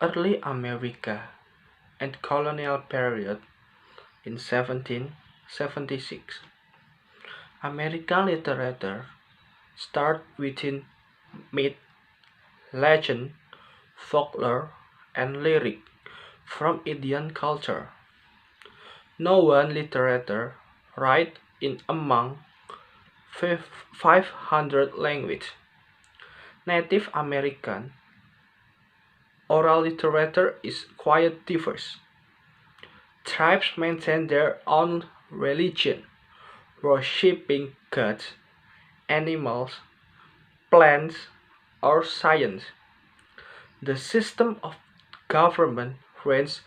Early America and Colonial Period in 1776. American literature started within myth, legend, folklore, and lyric from Indian culture. No one literature write in among 500 languages. Native American oral literature is quite diverse. Tribes maintain their own religion, worshipping gods, animals, plants, or science. The system of government ranges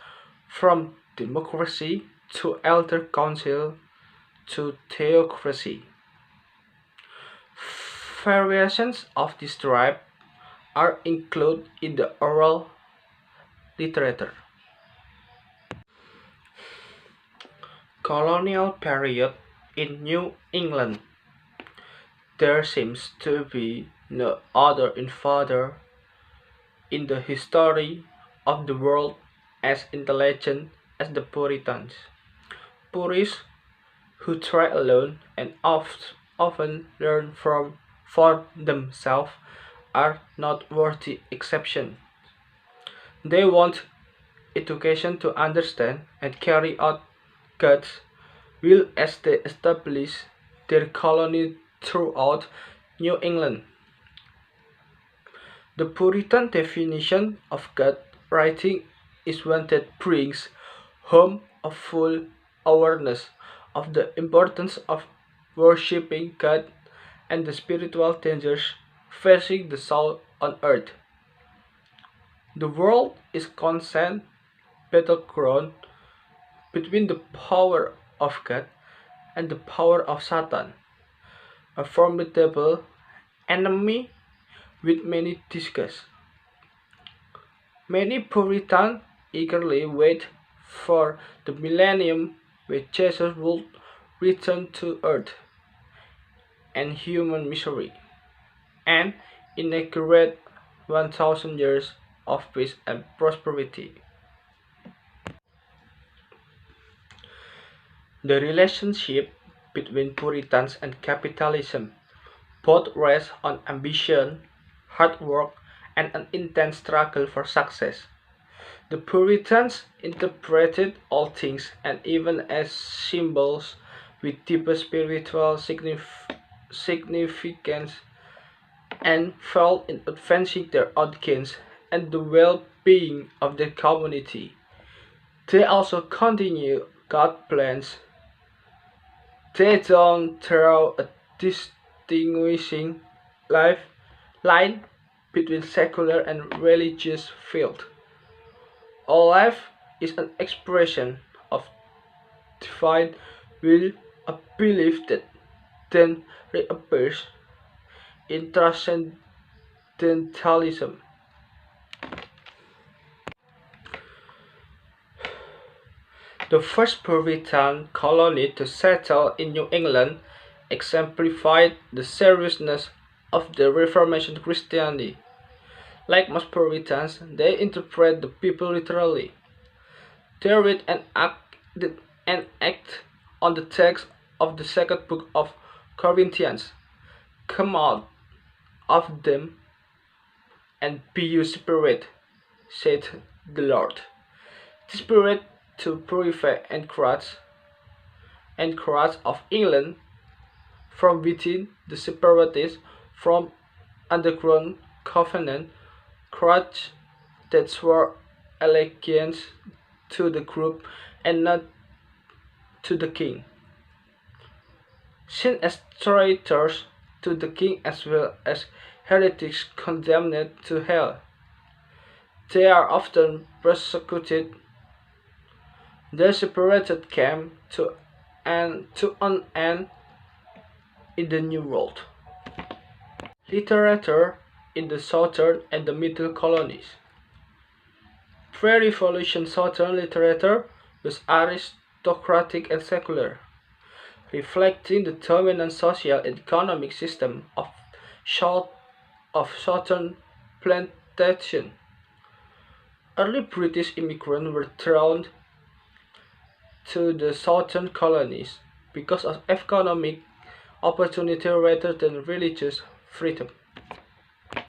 from democracy to elder council to theocracy. Variations of this tribe are included in the oral literature. Colonial period in New England. There seems to be no other invader in the history of the world as intelligent as the Puritans. Purists who try alone and often learn for themselves are noteworthy exceptions. They want education to understand and carry out God's will as they establish their colony throughout New England. The Puritan definition of God writing is one that brings home a full awareness of the importance of worshipping God and the spiritual dangers facing the soul on earth. The world is constant battleground between the power of God and the power of Satan, a formidable enemy with many disguises. Many Puritans eagerly wait for the millennium when Jesus would return to earth and human misery and inaugurate 1,000 years of peace and prosperity. The relationship between Puritans and capitalism both rests on ambition, hard work, and an intense struggle for success. The Puritans interpreted all things and even as symbols with deeper spiritual significance and felt in advancing their own gains and the well-being of their community. They also continue God's plans. They don't draw a distinguishing life line between secular and religious field. All life is an expression of divine will, a belief that then reappears in transcendentalism. The first Puritan colony to settle in New England exemplified the seriousness of the Reformation Christianity. Like most Puritans, they interpret the Bible literally. They read and act on the text of the second book of Corinthians. Come out of them and be you spirit, said the Lord. The spirit to purify and crowds of England from within the separatists from underground covenant crowds that were allegiance to the group and not to the king, seen as traitors to the king as well as heretics condemned to hell. They are often persecuted. Their separated came to an end in the New World. Literature in the Southern and the Middle colonies. Pre-Revolution Southern literature was aristocratic and secular, reflecting the dominant social and economic system of Southern plantation. Early British immigrants were drawn to the southern colonies because of economic opportunity rather than religious freedom.